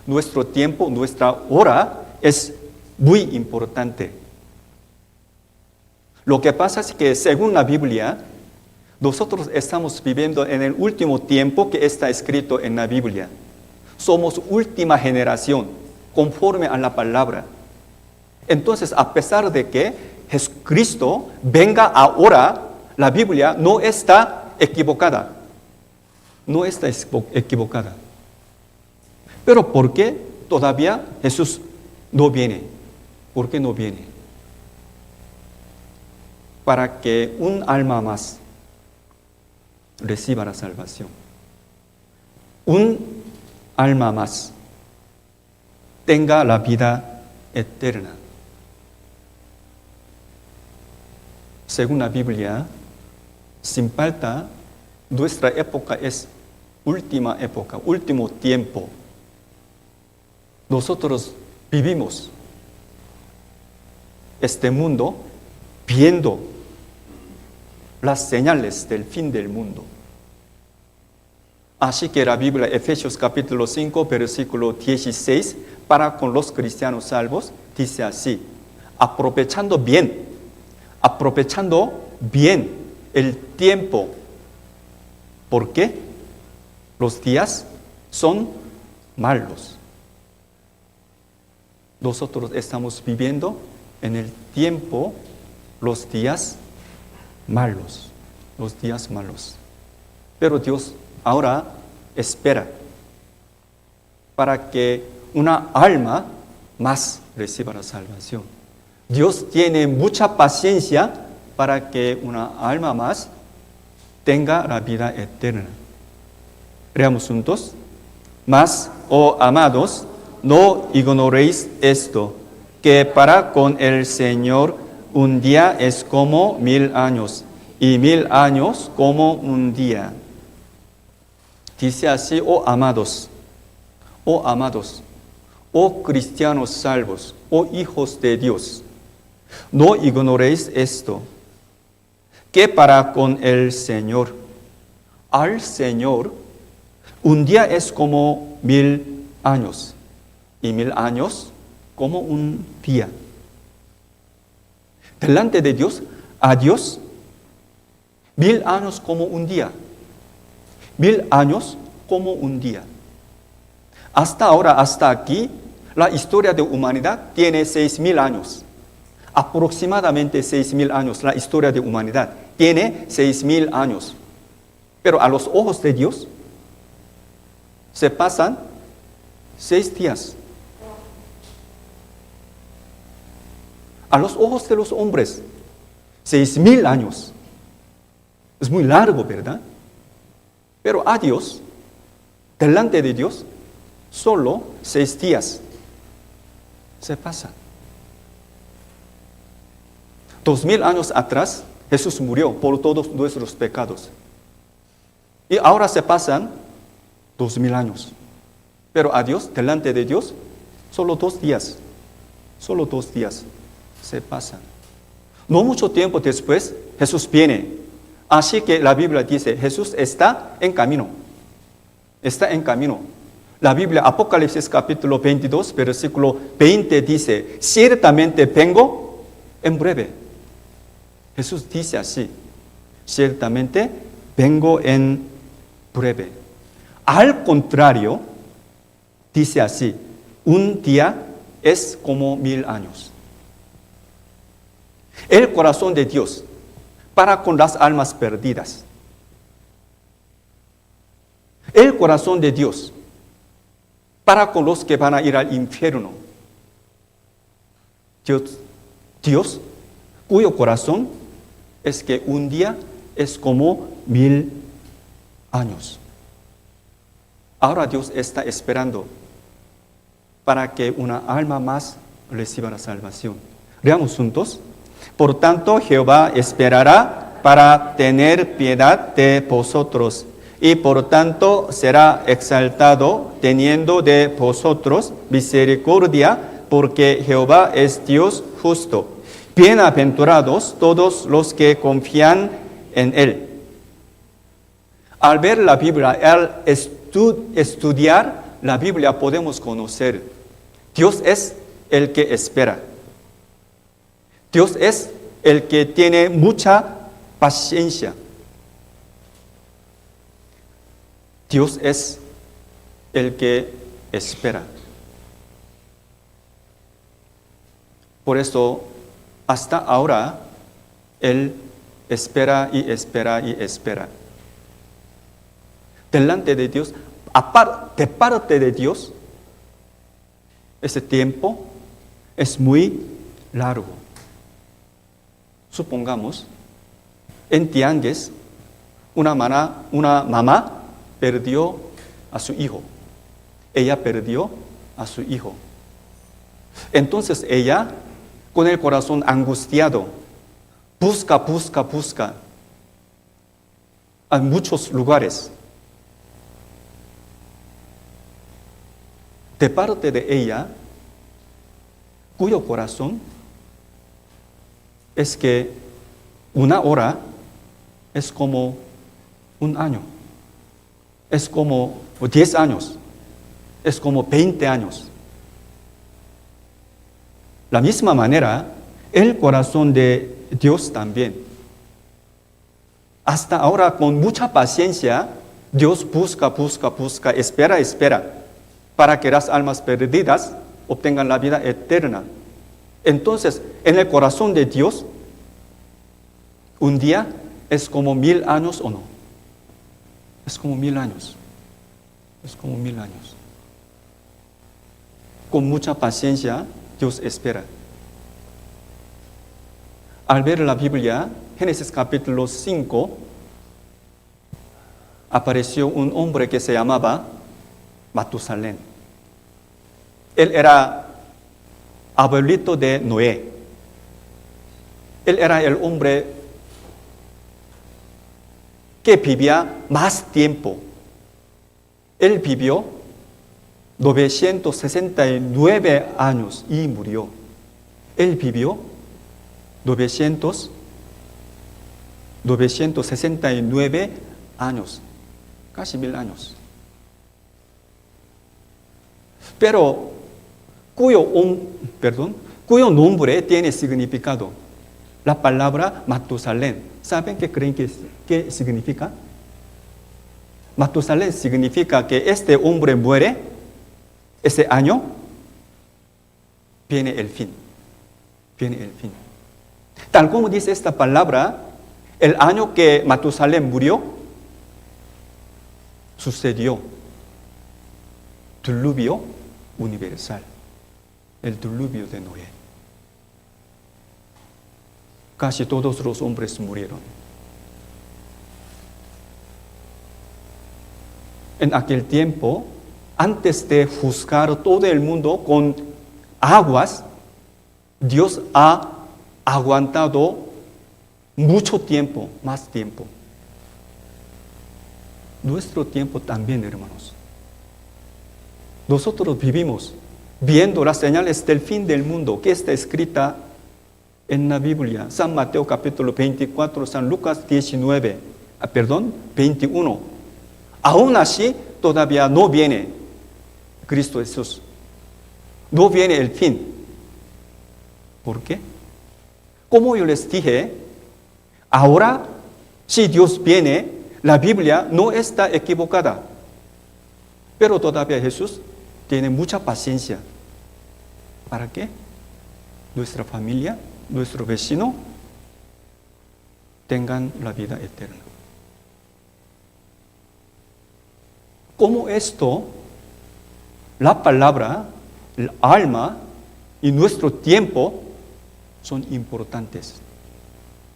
Nuestro tiempo, nuestra hora es muy importante. Lo que pasa es que, según la Biblia, nosotros estamos viviendo en el último tiempo que está escrito en la Biblia. Somos última generación, conforme a la palabra. Entonces, a pesar de que Jesucristo venga ahora, la Biblia no está equivocada. No está equivocada. Pero ¿por qué todavía Jesús no viene? ¿Por qué no viene? Para que un alma más reciba la salvación. Un alma más tenga la vida eterna. Según la Biblia, sin falta, nuestra época es última época, último tiempo. Nosotros vivimos este mundo viendo las señales del fin del mundo. Así que la Biblia, Efesios capítulo 5, versículo 16, para con los cristianos salvos, dice así: aprovechando bien el tiempo. ¿Por qué? Los días son malos. Nosotros estamos viviendo en el tiempo los días malos. Pero Dios ahora espera para que una alma más reciba la salvación. Dios tiene mucha paciencia para que una alma más tenga la vida eterna. Leamos juntos. Mas, oh amados, no ignoréis esto, que para con el Señor un día es como 1000 años, y 1000 años como un día. Dice así: oh amados, oh cristianos salvos, oh hijos de Dios, no ignoréis esto, que para con el Señor, al Señor, un día es como 1000 años, y 1000 años como un día. Delante de Dios, a Dios, 1000 años como un día. 1000 años como un día. Hasta ahora, hasta aquí, la historia de la humanidad tiene 6000 años. Aproximadamente 6000 años. La historia de la humanidad tiene 6000 años. Pero a los ojos de Dios se pasan 6 días. A los ojos de los hombres, 6000 años. Es muy largo, ¿verdad? Pero a Dios, delante de Dios, solo 6 días se pasan. 2000 años atrás, Jesús murió por todos nuestros pecados. Y ahora se pasan 2000 años. Pero a Dios, delante de Dios, solo 2 días. Solo 2 días se pasan. No mucho tiempo después, Jesús viene. Así que la Biblia dice: Jesús está en camino. Está en camino. La Biblia, Apocalipsis capítulo 22, versículo 20 dice: ciertamente vengo en breve. Jesús dice así: ciertamente vengo en breve. Al contrario, dice así: un día es como 1000 años. El corazón de Dios para con las almas perdidas. El corazón de Dios para con los que van a ir al infierno. Dios, cuyo corazón es que un día es como 1000 años. Ahora Dios está esperando para que una alma más reciba la salvación. Leamos juntos. Por tanto, Jehová esperará para tener piedad de vosotros, y por tanto será exaltado teniendo de vosotros misericordia, porque Jehová es Dios justo. Bienaventurados todos los que confían en Él. Al ver la Biblia, al estudiar la Biblia, podemos conocer: Dios es el que espera. Dios es el que tiene mucha paciencia. Dios es el que espera. Por eso, hasta ahora, Él espera y espera y espera. Delante de Dios, de parte de Dios, ese tiempo es muy largo. Supongamos, en Tianguis, una mamá perdió a su hijo. Ella perdió a su hijo. Entonces ella, con el corazón angustiado, busca en muchos lugares. De parte de ella, cuyo corazón es que una hora es como un año. es como 10 años, es como 20 años. La misma manera, el corazón de Dios también. Hasta ahora, con mucha paciencia, Dios busca, espera, para que las almas perdidas obtengan la vida eterna. Entonces, en el corazón de Dios, un día es como 1000 años o no. Es como 1000 años. Es como 1000 años. Con mucha paciencia, Dios espera. Al ver la Biblia, Génesis capítulo 5, apareció un hombre que se llamaba Matusalén. Él era abuelito de Noé. Él era el hombre que vivía más tiempo. Él vivió 969 años y murió. Él vivió 969 años, casi 1000 años. Pero cuyo nombre tiene significado. La palabra Matusalén. ¿Saben qué creen que significa? Matusalén significa que este hombre muere, ese año viene el fin. Viene el fin. Tal como dice esta palabra, el año que Matusalén murió, sucedió diluvio universal, el diluvio de Noé. Casi todos los hombres murieron. En aquel tiempo, antes de juzgar todo el mundo con aguas, Dios ha aguantado mucho tiempo, más tiempo. Nuestro tiempo también, hermanos. Nosotros vivimos viendo las señales del fin del mundo que está escrita en la Biblia. San Mateo capítulo 24, San Lucas 21. Aún así, todavía no viene Cristo Jesús. No viene el fin. ¿Por qué? Como yo les dije, ahora, si Dios viene, la Biblia no está equivocada. Pero todavía Jesús tiene mucha paciencia. ¿Para qué? Nuestra familia, nuestro vecino, tengan la vida eterna. Como esto, la palabra, el alma y nuestro tiempo son importantes.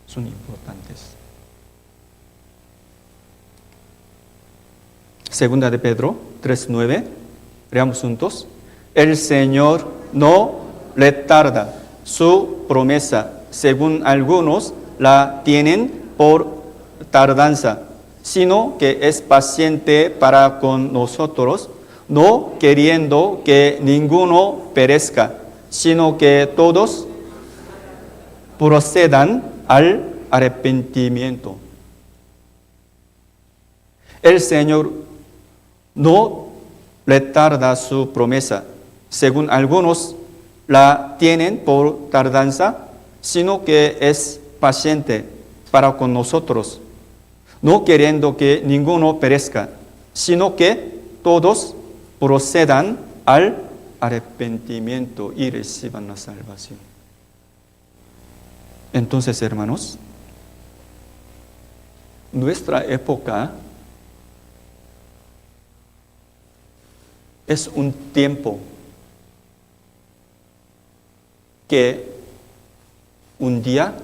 Son importantes. Segunda de Pedro 3:9. Leamos juntos. El Señor no retarda su promesa, según algunos la tienen por tardanza, sino que es paciente para con nosotros, no queriendo que ninguno perezca, sino que todos procedan al arrepentimiento. El Señor no retarda su promesa, según algunos la tienen por tardanza, sino que es paciente para con nosotros, no queriendo que ninguno perezca, sino que todos procedan al arrepentimiento y reciban la salvación. Entonces, hermanos, nuestra época es un tiempo que un día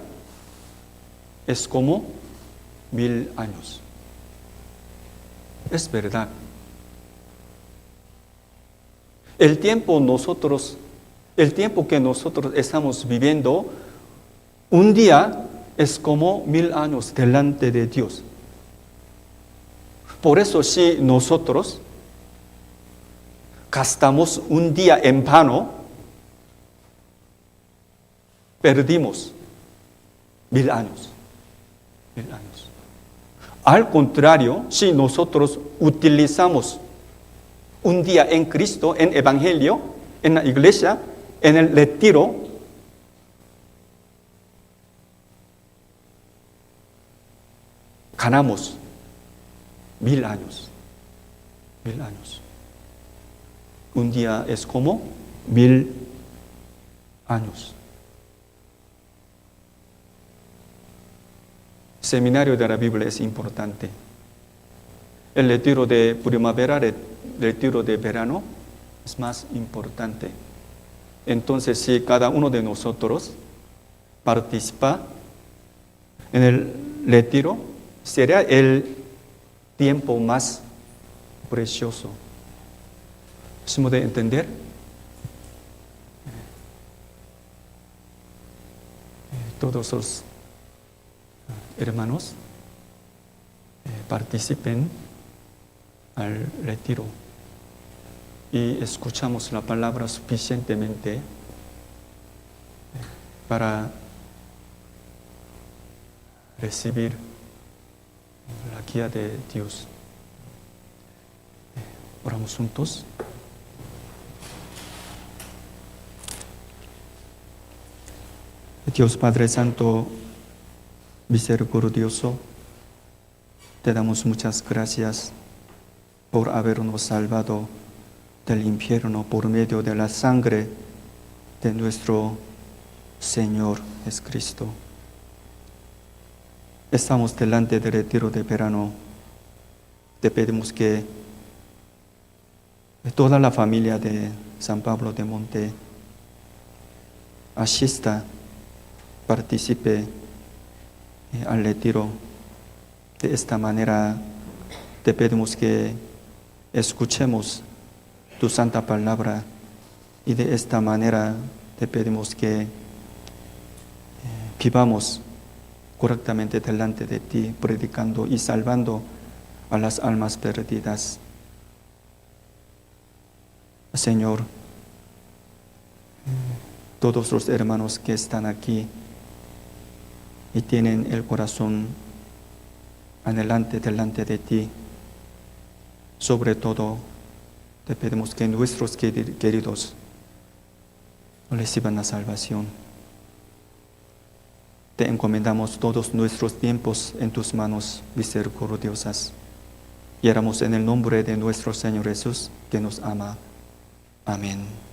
es como 1000 años. Es verdad. El tiempo que nosotros estamos viviendo, un día es como 1000 años delante de Dios. Por eso si nosotros gastamos un día en vano, perdimos 1000 años. 1000 años. Al contrario, si nosotros utilizamos un día en Cristo, en Evangelio, en la iglesia, en el retiro, ganamos 1000 años. 1000 años. Un día es como 1000 años. Seminario de la Biblia es importante. El retiro de primavera, el retiro de verano es más importante. Entonces, si cada uno de nosotros participa en el retiro, será el tiempo más precioso. ¿Se puede entender? Todos los hermanos participen al retiro y escuchamos la palabra suficientemente para recibir la guía de Dios. Oramos juntos. Dios Padre Santo, misericordioso, te damos muchas gracias por habernos salvado del infierno por medio de la sangre de nuestro Señor Jesucristo. Estamos delante del retiro de verano. Te pedimos que toda la familia de San Pablo de Monte asista, participe al retiro. De esta manera te pedimos que escuchemos tu santa palabra y de esta manera te pedimos que vivamos correctamente delante de ti, predicando y salvando a las almas perdidas. Señor, todos los hermanos que están aquí y tienen el corazón anhelante delante de ti, sobre todo te pedimos que nuestros queridos reciban la salvación. Te encomendamos todos nuestros tiempos en tus manos misericordiosas y oramos en el nombre de nuestro Señor Jesús, que nos ama. Amén.